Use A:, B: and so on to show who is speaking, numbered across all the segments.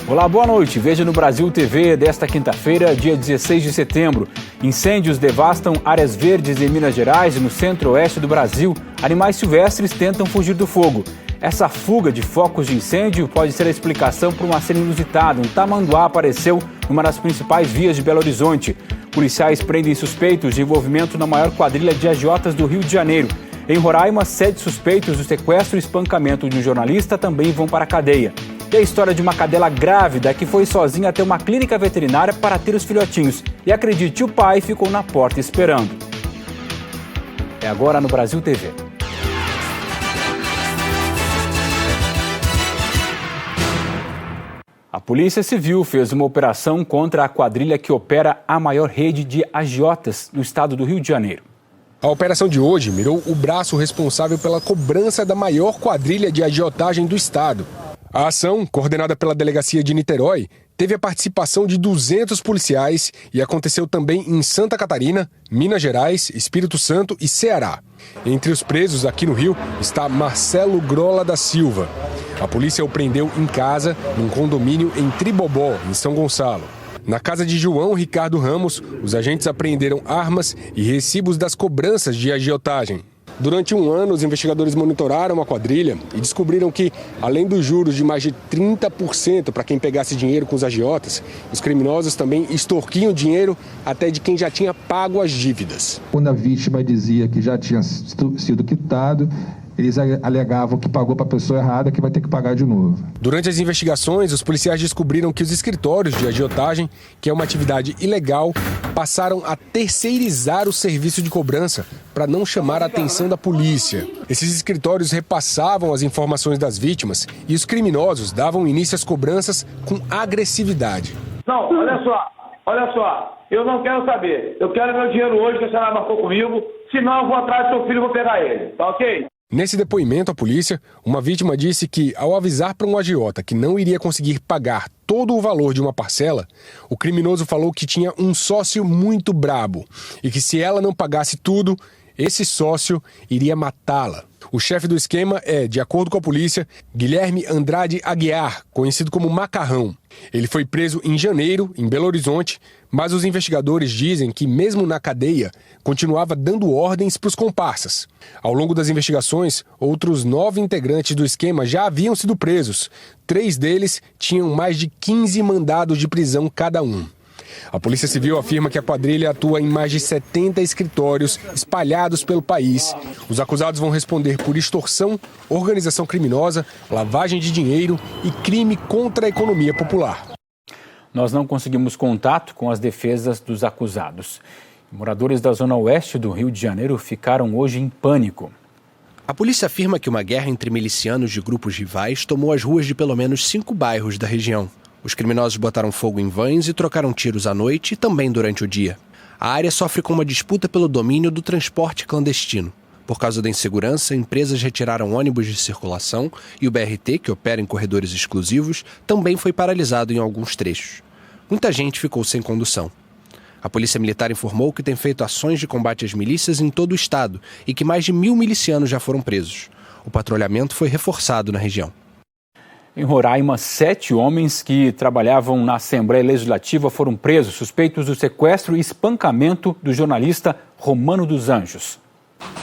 A: Olá, boa noite. Veja no Brasil TV desta quinta-feira, dia 16 de setembro. Incêndios devastam áreas verdes em Minas Gerais e no centro-oeste do Brasil. Animais silvestres tentam fugir do fogo. Essa fuga de focos de incêndio pode ser a explicação para uma cena inusitada. Um tamanduá apareceu numa das principais vias de Belo Horizonte. Policiais prendem suspeitos de envolvimento na maior quadrilha de agiotas do Rio de Janeiro. Em Roraima, 7 suspeitos do sequestro e espancamento de um jornalista também vão para a cadeia. E a história de uma cadela grávida que foi sozinha até uma clínica veterinária para ter os filhotinhos. E acredite, o pai ficou na porta esperando. É agora no Brasil TV. A Polícia Civil fez uma operação contra a quadrilha que opera a maior rede de agiotas no estado do Rio de Janeiro.
B: A operação de hoje mirou o braço responsável pela cobrança da maior quadrilha de agiotagem do estado. A ação, coordenada pela Delegacia de Niterói, teve a participação de 200 policiais e aconteceu também em Santa Catarina, Minas Gerais, Espírito Santo e Ceará. Entre os presos aqui no Rio está Marcelo Grola da Silva. A polícia o prendeu em casa, num condomínio em Tribobó, em São Gonçalo. Na casa de João Ricardo Ramos, os agentes apreenderam armas e recibos das cobranças de agiotagem. Durante um ano, os investigadores monitoraram a quadrilha e descobriram que, além dos juros de mais de 30% para quem pegasse dinheiro com os agiotas, os criminosos também extorquiam dinheiro até de quem já tinha pago as dívidas.
C: Quando a vítima dizia que já tinha sido quitado, eles alegavam que pagou para a pessoa errada, que vai ter que pagar de novo.
B: Durante as investigações, os policiais descobriram que os escritórios de agiotagem, que é uma atividade ilegal, passaram a terceirizar o serviço de cobrança para não chamar a atenção da polícia. Esses escritórios repassavam as informações das vítimas e os criminosos davam início às cobranças com agressividade.
D: Não, olha só, eu não quero saber. Eu quero meu dinheiro hoje, que a senhora marcou comigo, senão eu vou atrás do seu filho e vou pegar ele, tá ok?
B: Nesse depoimento à polícia, uma vítima disse que, ao avisar para um agiota que não iria conseguir pagar todo o valor de uma parcela, o criminoso falou que tinha um sócio muito brabo e que, se ela não pagasse tudo, esse sócio iria matá-la. O chefe do esquema é, de acordo com a polícia, Guilherme Andrade Aguiar, conhecido como Macarrão. Ele foi preso em janeiro, em Belo Horizonte, mas os investigadores dizem que, mesmo na cadeia, continuava dando ordens para os comparsas. Ao longo das investigações, outros 9 integrantes do esquema já haviam sido presos. 3 deles tinham mais de 15 mandados de prisão cada um. A Polícia Civil afirma que a quadrilha atua em mais de 70 escritórios espalhados pelo país. Os acusados vão responder por extorsão, organização criminosa, lavagem de dinheiro e crime contra a economia popular.
A: Nós não conseguimos contato com as defesas dos acusados. Moradores da zona oeste do Rio de Janeiro ficaram hoje em pânico.
E: A polícia afirma que uma guerra entre milicianos de grupos rivais tomou as ruas de pelo menos 5 bairros da região. Os criminosos botaram fogo em vans e trocaram tiros à noite e também durante o dia. A área sofre com uma disputa pelo domínio do transporte clandestino. Por causa da insegurança, empresas retiraram ônibus de circulação e o BRT, que opera em corredores exclusivos, também foi paralisado em alguns trechos. Muita gente ficou sem condução. A Polícia Militar informou que tem feito ações de combate às milícias em todo o estado e que mais de 1.000 milicianos já foram presos. O patrulhamento foi reforçado na região.
A: Em Roraima, 7 homens que trabalhavam na Assembleia Legislativa foram presos, suspeitos do sequestro e espancamento do jornalista Romano dos Anjos.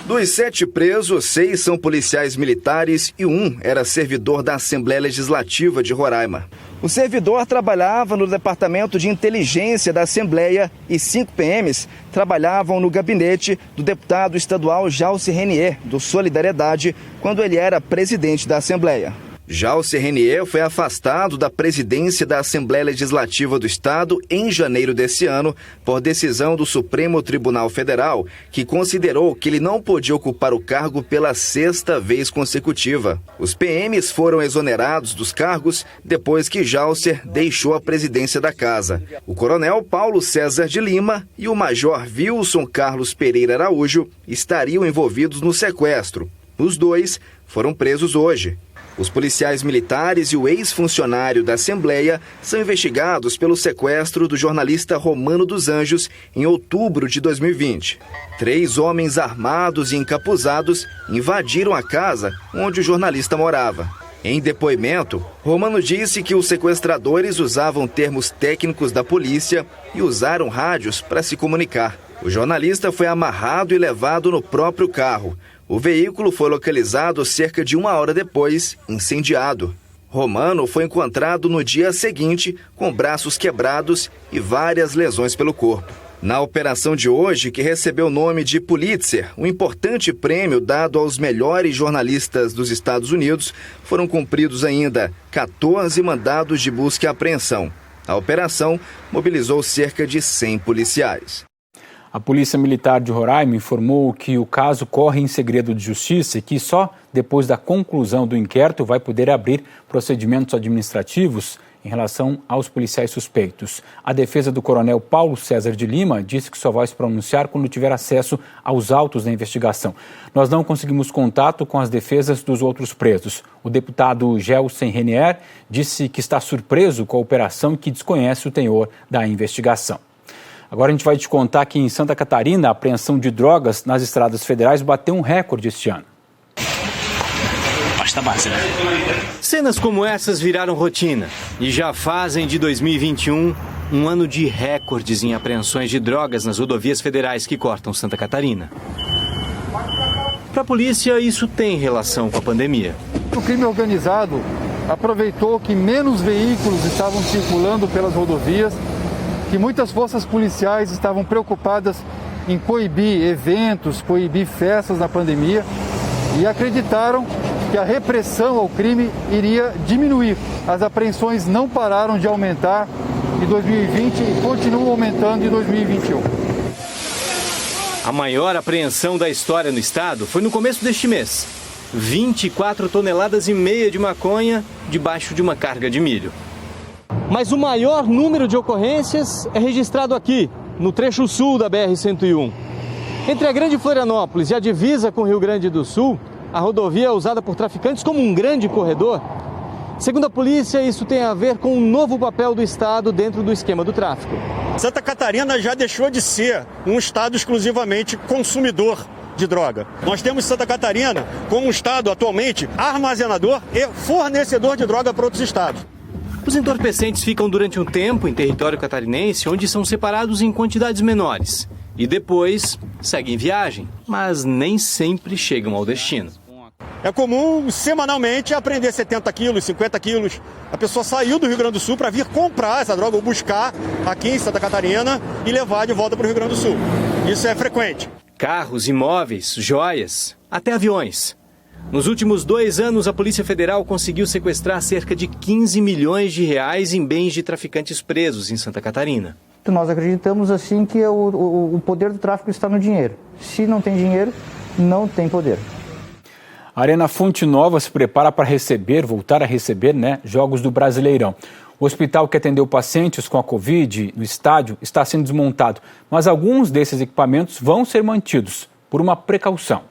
F: Dos 7 presos, 6 são policiais militares e 1 era servidor da Assembleia Legislativa de Roraima. O servidor trabalhava no Departamento de Inteligência da Assembleia e 5 PMs trabalhavam no gabinete do deputado estadual Jalce Renier, do Solidariedade, quando ele era presidente da Assembleia. Jalce Renier foi afastado da presidência da Assembleia Legislativa do Estado em janeiro desse ano por decisão do Supremo Tribunal Federal, que considerou que ele não podia ocupar o cargo pela 6ª vez consecutiva. Os PMs foram exonerados dos cargos depois que Jalce deixou a presidência da casa. O coronel Paulo César de Lima e o major Wilson Carlos Pereira Araújo estariam envolvidos no sequestro. Os 2 foram presos hoje. Os policiais militares e o ex-funcionário da Assembleia são investigados pelo sequestro do jornalista Romano dos Anjos em outubro de 2020. 3 homens armados e encapuzados invadiram a casa onde o jornalista morava. Em depoimento, Romano disse que os sequestradores usavam termos técnicos da polícia e usaram rádios para se comunicar. O jornalista foi amarrado e levado no próprio carro. O veículo foi localizado cerca de 1 hora depois, incendiado. Romano foi encontrado no dia seguinte com braços quebrados e várias lesões pelo corpo. Na operação de hoje, que recebeu o nome de Pulitzer, um importante prêmio dado aos melhores jornalistas dos Estados Unidos, foram cumpridos ainda 14 mandados de busca e apreensão. A operação mobilizou cerca de 100 policiais.
A: A Polícia Militar de Roraima informou que o caso corre em segredo de justiça e que só depois da conclusão do inquérito vai poder abrir procedimentos administrativos em relação aos policiais suspeitos. A defesa do coronel Paulo César de Lima disse que só vai se pronunciar quando tiver acesso aos autos da investigação. Nós não conseguimos contato com as defesas dos outros presos. O deputado Gelsen Renier disse que está surpreso com a operação e que desconhece o teor da investigação. Agora a gente vai te contar que em Santa Catarina a apreensão de drogas nas estradas federais bateu um recorde este ano.
G: Cenas como essas viraram rotina e já fazem de 2021 um ano de recordes em apreensões de drogas nas rodovias federais que cortam Santa Catarina. Para a polícia, isso tem relação com a pandemia.
H: O crime organizado aproveitou que menos veículos estavam circulando pelas rodovias, que muitas forças policiais estavam preocupadas em coibir eventos, coibir festas na pandemia e acreditaram que a repressão ao crime iria diminuir. As apreensões não pararam de aumentar em 2020 e continuam aumentando em 2021.
G: A maior apreensão da história no estado foi no começo deste mês. 24,5 toneladas de maconha debaixo de uma carga de milho. Mas o maior número de ocorrências é registrado aqui, no trecho sul da BR-101. Entre a Grande Florianópolis e a divisa com o Rio Grande do Sul, a rodovia é usada por traficantes como um grande corredor. Segundo a polícia, isso tem a ver com um novo papel do Estado dentro do esquema do tráfico.
I: Santa Catarina já deixou de ser um estado exclusivamente consumidor de droga. Nós temos Santa Catarina como um estado atualmente armazenador e fornecedor de droga para outros estados.
G: Os entorpecentes ficam durante um tempo em território catarinense, onde são separados em quantidades menores. E depois seguem viagem, mas nem sempre chegam ao destino.
I: É comum, semanalmente, apreender 70 quilos, 50 quilos. A pessoa saiu do Rio Grande do Sul para vir comprar essa droga ou buscar aqui em Santa Catarina e levar de volta para o Rio Grande do Sul. Isso é frequente.
G: Carros, imóveis, joias, até aviões. Nos últimos 2 anos, a Polícia Federal conseguiu sequestrar cerca de 15 milhões de reais em bens de traficantes presos em Santa Catarina.
J: Nós acreditamos assim que o poder do tráfico está no dinheiro. Se não tem dinheiro, não tem poder.
A: A Arena Fonte Nova se prepara para voltar a receber, jogos do Brasileirão. O hospital que atendeu pacientes com a Covid no estádio está sendo desmontado, mas alguns desses equipamentos vão ser mantidos por uma precaução.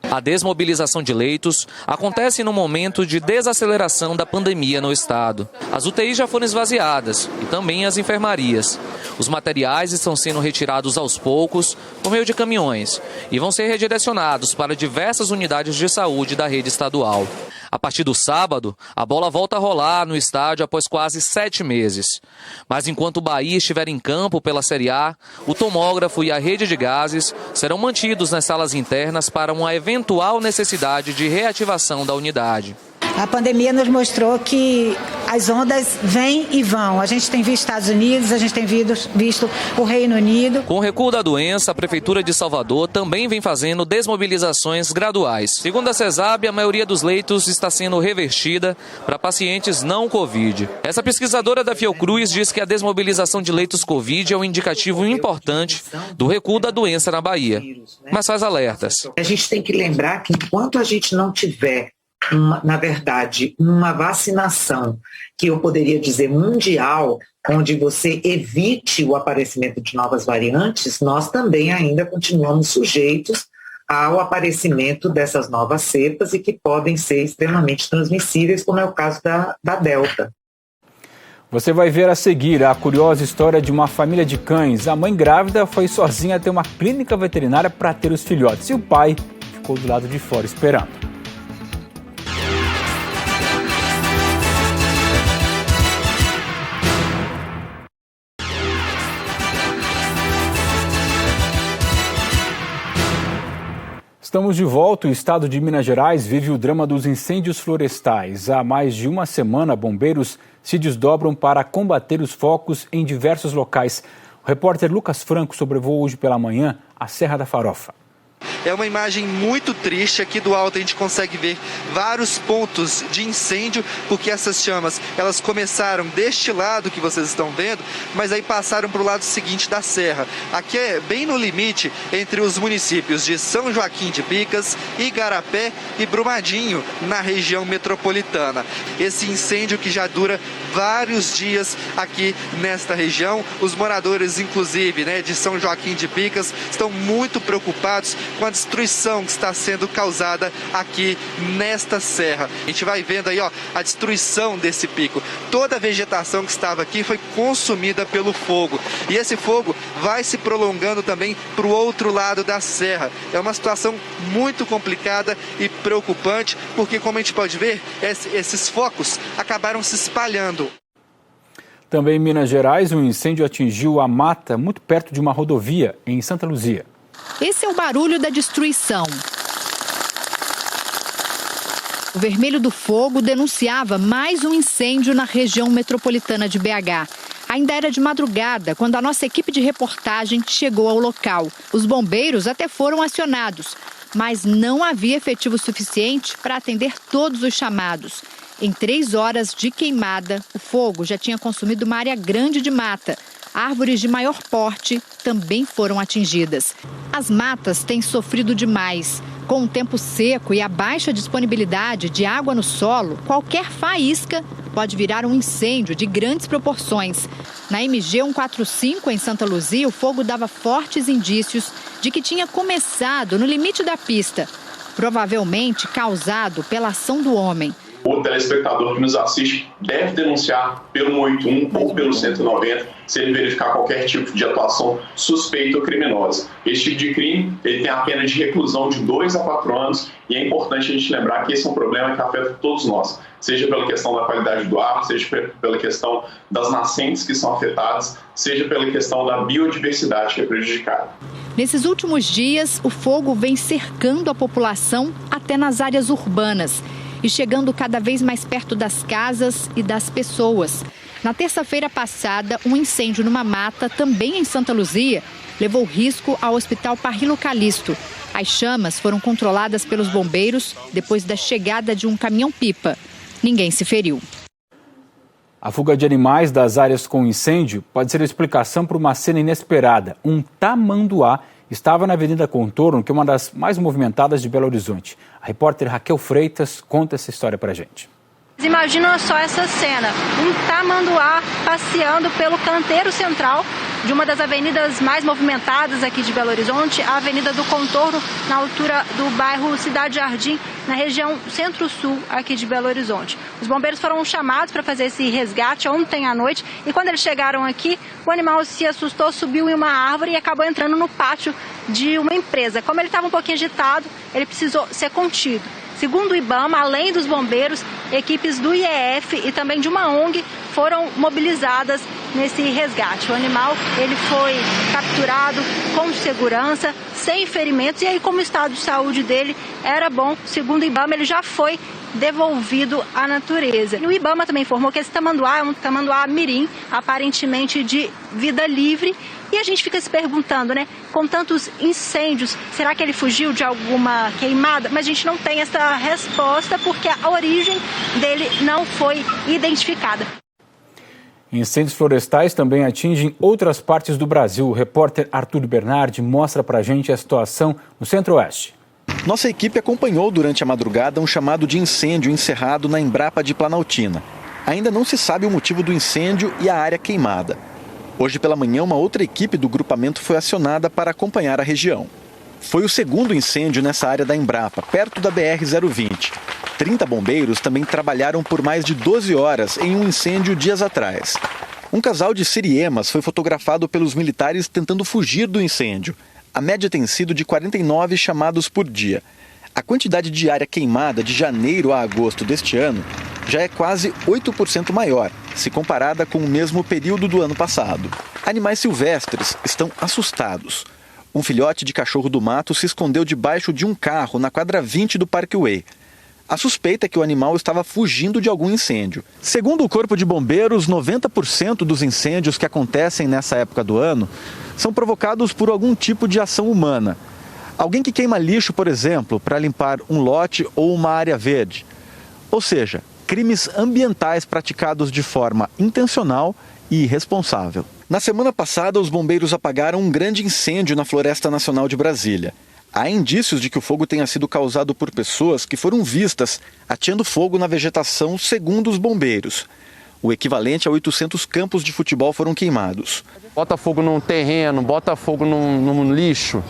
K: A desmobilização de leitos acontece no momento de desaceleração da pandemia no estado. As UTIs já foram esvaziadas e também as enfermarias. Os materiais estão sendo retirados aos poucos por meio de caminhões e vão ser redirecionados para diversas unidades de saúde da rede estadual. A partir do sábado, a bola volta a rolar no estádio após quase 7 meses. Mas enquanto o Bahia estiver em campo pela Série A, o tomógrafo e a rede de gases serão mantidos nas salas internas para uma eventual necessidade de reativação da unidade.
L: A pandemia nos mostrou que as ondas vêm e vão. A gente tem visto Estados Unidos, a gente tem visto o Reino Unido.
K: Com o recuo da doença, a Prefeitura de Salvador também vem fazendo desmobilizações graduais. Segundo a CESAB, a maioria dos leitos está sendo revertida para pacientes não Covid. Essa pesquisadora da Fiocruz diz que a desmobilização de leitos Covid é um indicativo importante do recuo da doença na Bahia, mas faz alertas.
M: A gente tem que lembrar que enquanto a gente não tiver na verdade, uma vacinação que eu poderia dizer mundial, onde você evite o aparecimento de novas variantes, nós também ainda continuamos sujeitos ao aparecimento dessas novas cepas e que podem ser extremamente transmissíveis, como é o caso da Delta.
A: Você vai ver a seguir a curiosa história de uma família de cães. A mãe grávida foi sozinha até uma clínica veterinária para ter os filhotes e o pai ficou do lado de fora esperando. Estamos de volta. O estado de Minas Gerais vive o drama dos incêndios florestais. Há mais de uma semana, bombeiros se desdobram para combater os focos em diversos locais. O repórter Lucas Franco sobrevoou hoje pela manhã a Serra da Farofa.
N: É uma imagem muito triste. Aqui do alto a gente consegue ver vários pontos de incêndio, porque essas chamas, elas começaram deste lado que vocês estão vendo, mas aí passaram para o lado seguinte da serra. Aqui é bem no limite entre os municípios de São Joaquim de Bicas, Igarapé e Brumadinho, na região metropolitana. Esse incêndio que já dura vários dias aqui nesta região. Os moradores, inclusive, de São Joaquim de Bicas, estão muito preocupados com a destruição que está sendo causada aqui nesta serra. A gente vai vendo aí, a destruição desse pico. Toda a vegetação que estava aqui foi consumida pelo fogo. E esse fogo vai se prolongando também para o outro lado da serra. É uma situação muito complicada e preocupante, porque, como a gente pode ver, esses focos acabaram se espalhando.
A: Também em Minas Gerais, um incêndio atingiu a mata muito perto de uma rodovia em Santa Luzia.
O: Esse é o barulho da destruição. O vermelho do fogo denunciava mais um incêndio na região metropolitana de BH. Ainda era de madrugada quando a nossa equipe de reportagem chegou ao local. Os bombeiros até foram acionados, mas não havia efetivo suficiente para atender todos os chamados. Em 3 horas de queimada, o fogo já tinha consumido uma área grande de mata. Árvores de maior porte também foram atingidas. As matas têm sofrido demais. Com o tempo seco e a baixa disponibilidade de água no solo, qualquer faísca pode virar um incêndio de grandes proporções. Na MG 145, em Santa Luzia, o fogo dava fortes indícios de que tinha começado no limite da pista, provavelmente causado pela ação do homem.
P: O telespectador que nos assiste deve denunciar pelo 181 ou pelo 190 se ele verificar qualquer tipo de atuação suspeita ou criminosa. Esse tipo de crime ele tem a pena de reclusão de 2 a 4 anos e é importante a gente lembrar que esse é um problema que afeta todos nós, seja pela questão da qualidade do ar, seja pela questão das nascentes que são afetadas, seja pela questão da biodiversidade que é prejudicada.
O: Nesses últimos dias, o fogo vem cercando a população até nas áreas urbanas e chegando cada vez mais perto das casas e das pessoas. Na terça-feira passada, um incêndio numa mata, também em Santa Luzia, levou risco ao Hospital Parrilo Calixto. As chamas foram controladas pelos bombeiros depois da chegada de um caminhão-pipa. Ninguém se feriu.
A: A fuga de animais das áreas com incêndio pode ser a explicação para uma cena inesperada. Um tamanduá estava na Avenida Contorno, que é uma das mais movimentadas de Belo Horizonte. A repórter Raquel Freitas conta essa história para a gente.
Q: Imagina só essa cena, um tamanduá passeando pelo canteiro central de uma das avenidas mais movimentadas aqui de Belo Horizonte, a Avenida do Contorno, na altura do bairro Cidade Jardim, na região centro-sul aqui de Belo Horizonte. Os bombeiros foram chamados para fazer esse resgate ontem à noite e quando eles chegaram aqui, o animal se assustou, subiu em uma árvore e acabou entrando no pátio de uma empresa. Como ele estava um pouquinho agitado, ele precisou ser contido. Segundo o IBAMA, além dos bombeiros, equipes do IEF e também de uma ONG foram mobilizadas nesse resgate. O animal ele foi capturado com segurança, sem ferimentos, e aí como o estado de saúde dele era bom, segundo o IBAMA, ele já foi devolvido à natureza. E o IBAMA também informou que esse tamanduá é um tamanduá mirim, aparentemente de vida livre. E a gente fica se perguntando, com tantos incêndios, será que ele fugiu de alguma queimada? Mas a gente não tem essa resposta porque a origem dele não foi identificada.
A: Incêndios florestais também atingem outras partes do Brasil. O repórter Arthur Bernardi mostra pra gente a situação no Centro-Oeste.
R: Nossa equipe acompanhou durante a madrugada um chamado de incêndio encerrado na Embrapa de Planaltina. Ainda não se sabe o motivo do incêndio e a área queimada. Hoje pela manhã, uma outra equipe do grupamento foi acionada para acompanhar a região. Foi o segundo incêndio nessa área da Embrapa, perto da BR-020. 30 bombeiros também trabalharam por mais de 12 horas em um incêndio dias atrás. Um casal de siriemas foi fotografado pelos militares tentando fugir do incêndio. A média tem sido de 49 chamados por dia. A quantidade de área queimada de janeiro a agosto deste ano já é quase 8% maior, se comparada com o mesmo período do ano passado. Animais silvestres estão assustados. Um filhote de cachorro do mato se escondeu debaixo de um carro na quadra 20 do Parkway. A suspeita é que o animal estava fugindo de algum incêndio. Segundo o Corpo de Bombeiros, 90% dos incêndios que acontecem nessa época do ano são provocados por algum tipo de ação humana. Alguém que queima lixo, por exemplo, para limpar um lote ou uma área verde. Ou seja, crimes ambientais praticados de forma intencional e irresponsável. Na semana passada, os bombeiros apagaram um grande incêndio na Floresta Nacional de Brasília. Há indícios de que o fogo tenha sido causado por pessoas que foram vistas ateando fogo na vegetação, segundo os bombeiros. O equivalente a 800 campos de futebol foram queimados.
S: Bota fogo num terreno, bota fogo num lixo.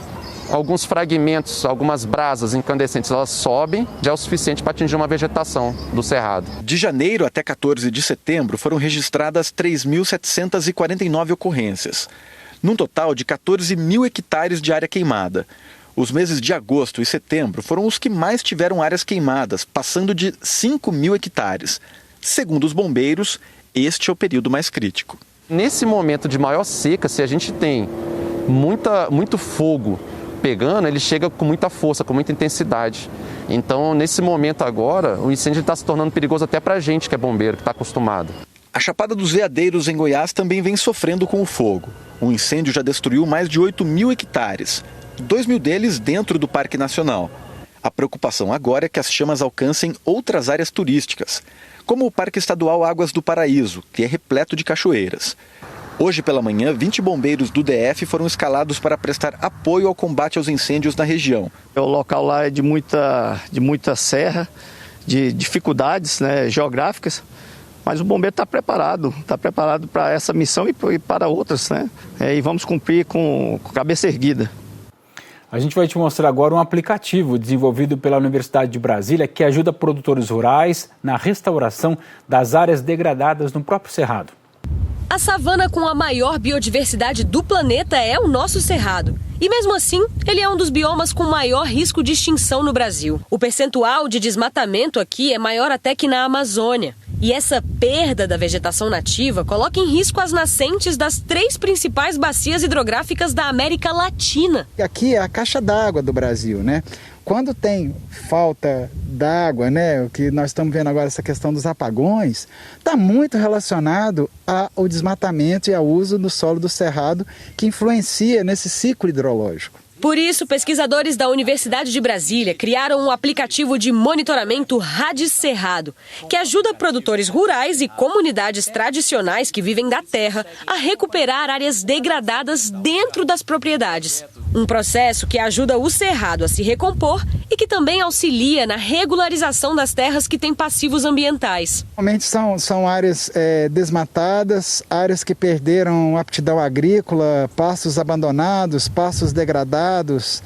S: Alguns fragmentos, algumas brasas incandescentes, elas sobem, já é o suficiente para atingir uma vegetação do cerrado.
R: De janeiro até 14 de setembro foram registradas 3.749 ocorrências, num total de 14 mil hectares de área queimada. Os meses de agosto e setembro foram os que mais tiveram áreas queimadas, passando de 5 mil hectares. Segundo os bombeiros, este é o período mais crítico.
S: Nesse momento de maior seca, se a gente tem muito fogo pegando, ele chega com muita força, com muita intensidade. Então, nesse momento agora, o incêndio está se tornando perigoso até para a gente que é bombeiro, que está acostumado.
R: A Chapada dos Veadeiros, em Goiás, também vem sofrendo com o fogo. O incêndio já destruiu mais de 8 mil hectares. 2 mil deles dentro do Parque Nacional. A preocupação agora é que as chamas alcancem outras áreas turísticas, como o Parque Estadual Águas do Paraíso, que é repleto de cachoeiras. Hoje pela manhã, 20 bombeiros do DF foram escalados para prestar apoio ao combate aos incêndios na região.
T: O local lá é de muita serra, de dificuldades, né, geográficas, mas o bombeiro está preparado para essa missão e para outras, né? E vamos cumprir com cabeça erguida.
A: A gente vai te mostrar agora um aplicativo desenvolvido pela Universidade de Brasília que ajuda produtores rurais na restauração das áreas degradadas no próprio Cerrado.
U: A savana com a maior biodiversidade do planeta é o nosso Cerrado. E mesmo assim, ele é um dos biomas com maior risco de extinção no Brasil. O percentual de desmatamento aqui é maior até que na Amazônia. E essa perda da vegetação nativa coloca em risco as nascentes das 3 principais bacias hidrográficas da América Latina.
V: Aqui é a caixa d'água do Brasil, né? Quando tem falta d'água, né, o que nós estamos vendo agora, essa questão dos apagões, está muito relacionado ao desmatamento e ao uso do solo do Cerrado, que influencia nesse ciclo hidrológico.
U: Por isso, pesquisadores da Universidade de Brasília criaram um aplicativo de monitoramento Rádio Cerrado, que ajuda produtores rurais e comunidades tradicionais que vivem da terra a recuperar áreas degradadas dentro das propriedades. Um processo que ajuda o Cerrado a se recompor e que também auxilia na regularização das terras que têm passivos ambientais.
V: Normalmente são áreas desmatadas, áreas que perderam aptidão agrícola, pastos abandonados, pastos degradados.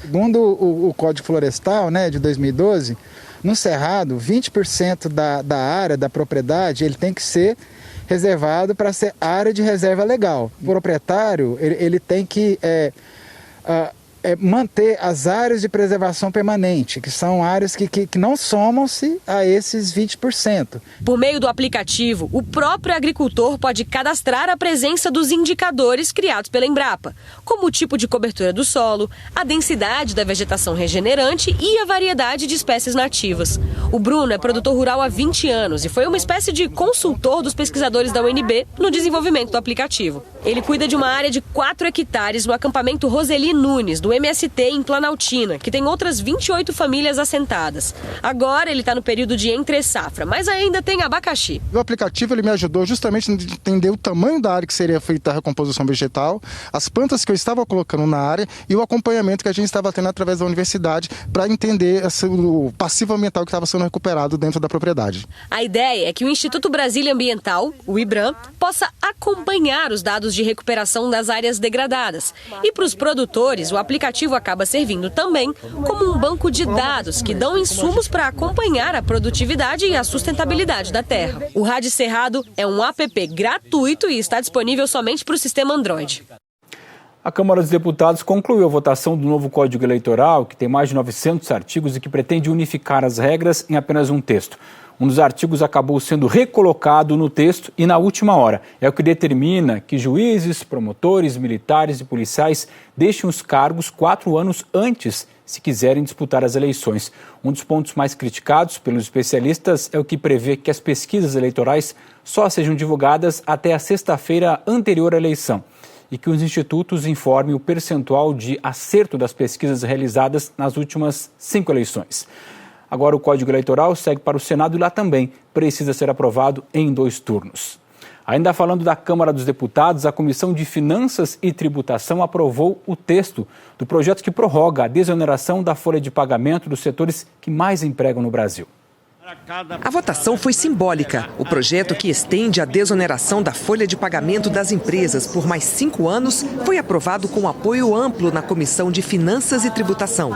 V: Segundo o Código Florestal, né, de 2012, no Cerrado, 20% da área da propriedade ele tem que ser reservado para ser área de reserva legal. O proprietário ele tem que manter as áreas de preservação permanente, que são áreas que não somam-se a esses 20%.
U: Por meio do aplicativo, o próprio agricultor pode cadastrar a presença dos indicadores criados pela Embrapa, como o tipo de cobertura do solo, a densidade da vegetação regenerante e a variedade de espécies nativas. O Bruno é produtor rural há 20 anos e foi uma espécie de consultor dos pesquisadores da UNB no desenvolvimento do aplicativo. Ele cuida de uma área de 4 hectares no acampamento Roseli Nunes, do MST em Planaltina, que tem outras 28 famílias assentadas. Agora ele está no período de entre-safra, mas ainda tem abacaxi.
W: O aplicativo ele me ajudou justamente a entender o tamanho da área que seria feita a recomposição vegetal, as plantas que eu estava colocando na área e o acompanhamento que a gente estava tendo através da universidade para entender o passivo ambiental que estava sendo recuperado dentro da propriedade.
U: A ideia é que o Instituto Brasília Ambiental, o IBRAM, possa acompanhar os dados de recuperação das áreas degradadas. E para os produtores, o aplicativo acaba servindo também como um banco de dados que dão insumos para acompanhar a produtividade e a sustentabilidade da terra. O Rádio Cerrado é um app gratuito e está disponível somente para o sistema Android.
A: A Câmara dos Deputados concluiu a votação do novo Código Eleitoral, que tem mais de 900 artigos e que pretende unificar as regras em apenas um texto. Um dos artigos acabou sendo recolocado no texto e na última hora. É o que determina que juízes, promotores, militares e policiais deixem os cargos 4 anos antes, se quiserem disputar as eleições. Um dos pontos mais criticados pelos especialistas é o que prevê que as pesquisas eleitorais só sejam divulgadas até a sexta-feira anterior à eleição e que os institutos informem o percentual de acerto das pesquisas realizadas nas últimas 5 eleições. Agora o Código Eleitoral segue para o Senado e lá também precisa ser aprovado em 2 turnos. Ainda falando da Câmara dos Deputados, a Comissão de Finanças e Tributação aprovou o texto do projeto que prorroga a desoneração da folha de pagamento dos setores que mais empregam no Brasil.
B: A votação foi simbólica. O projeto que estende a desoneração da folha de pagamento das empresas por mais 5 anos foi aprovado com apoio amplo na Comissão de Finanças e Tributação.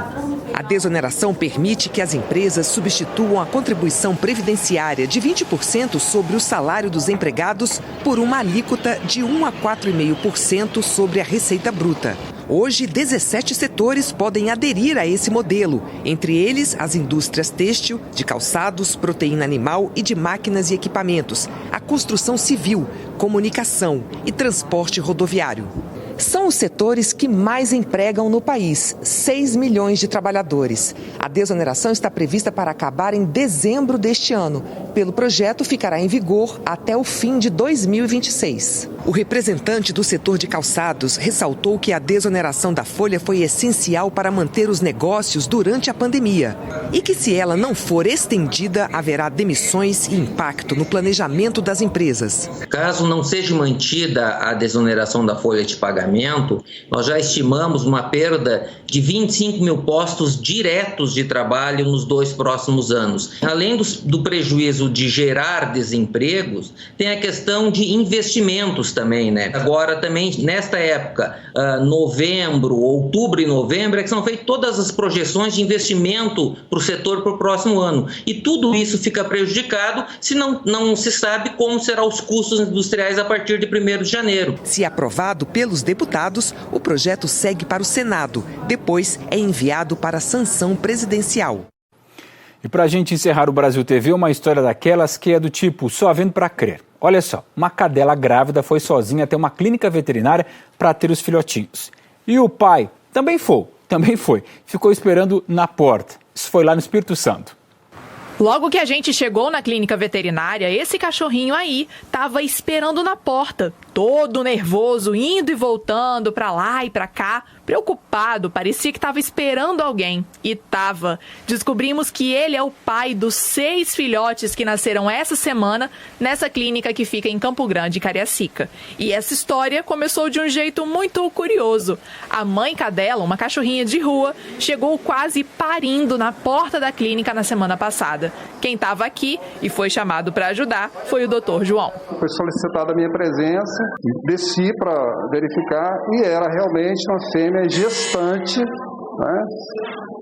B: A desoneração permite que as empresas substituam a contribuição previdenciária de 20% sobre o salário dos empregados por uma alíquota de 1 a 4,5% sobre a receita bruta. Hoje, 17 setores podem aderir a esse modelo, entre eles as indústrias têxtil, de calçados, proteína animal e de máquinas e equipamentos, a construção civil, comunicação e transporte rodoviário. São os setores que mais empregam no país, 6 milhões de trabalhadores. A desoneração está prevista para acabar em dezembro deste ano. Pelo projeto, ficará em vigor até o fim de 2026. O representante do setor de calçados ressaltou que a desoneração da folha foi essencial para manter os negócios durante a pandemia e que, se ela não for estendida, haverá demissões e impacto no planejamento das empresas.
C: Caso não seja mantida a desoneração da folha de pagamento, nós já estimamos uma perda de 25 mil postos diretos de trabalho nos 2 próximos anos. Além do prejuízo de gerar desempregos, tem a questão de investimentos também, né? Agora também, nesta época, novembro, outubro e novembro, é que são feitas todas as projeções de investimento para o setor para o próximo ano. E tudo isso fica prejudicado se não se sabe como serão os custos industriais a partir de 1º de janeiro.
B: Se aprovado pelos deputados, o projeto segue para o Senado. Depois é enviado para a sanção presidencial.
A: E para a gente encerrar o Brasil TV, uma história daquelas que é do tipo só vendo para crer. Olha só, uma cadela grávida foi sozinha até uma clínica veterinária para ter os filhotinhos. E o pai também foi, ficou esperando na porta. Isso foi lá no Espírito Santo.
D: Logo que a gente chegou na clínica veterinária, esse cachorrinho aí estava esperando na porta, todo nervoso, indo e voltando para lá e para cá, preocupado, parecia que estava esperando alguém. E estava. Descobrimos que ele é o pai dos 6 filhotes que nasceram essa semana nessa clínica que fica em Campo Grande, Cariacica. E essa história começou de um jeito muito curioso. A mãe cadela, uma cachorrinha de rua, chegou quase parindo na porta da clínica na semana passada. Quem estava aqui e foi chamado para ajudar foi o Dr. João.
X: Foi solicitada a minha presença, desci para verificar e era realmente uma fêmea gestante, né?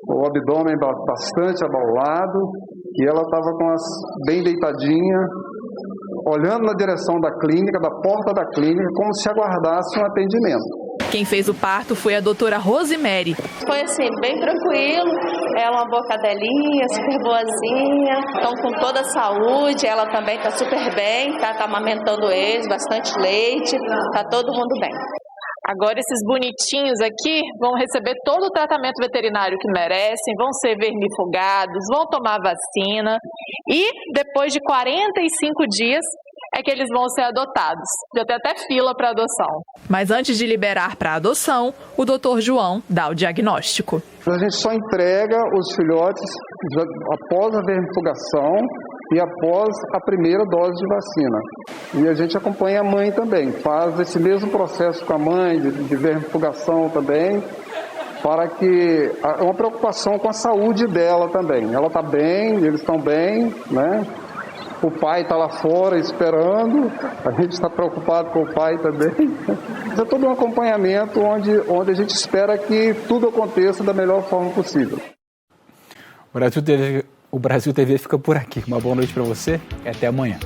X: O abdômen bastante abaulado e ela estava bem deitadinha, olhando na direção da clínica, da porta da clínica, como se aguardasse um atendimento.
D: Quem fez o parto foi a doutora Rosemary.
Y: Foi assim, bem tranquilo, ela é uma boa cadelinha, super boazinha, estão com toda a saúde, ela também está super bem, tá amamentando eles, bastante leite, tá todo mundo bem.
D: Agora esses bonitinhos aqui vão receber todo o tratamento veterinário que merecem, vão ser vermifugados, vão tomar vacina e depois de 45 dias é que eles vão ser adotados. Já tem até fila para adoção. Mas antes de liberar para adoção, o Dr. João dá o diagnóstico.
X: A gente só entrega os filhotes após a vermifugação e após a primeira dose de vacina. E a gente acompanha a mãe também, faz esse mesmo processo com a mãe, de vermifugação também, para que é uma preocupação com a saúde dela também. Ela está bem, eles estão bem, né? O pai está lá fora esperando, a gente está preocupado com o pai também. É todo um acompanhamento onde a gente espera que tudo aconteça da melhor forma possível.
A: O Brasil TV fica por aqui. Uma boa noite para você e até amanhã.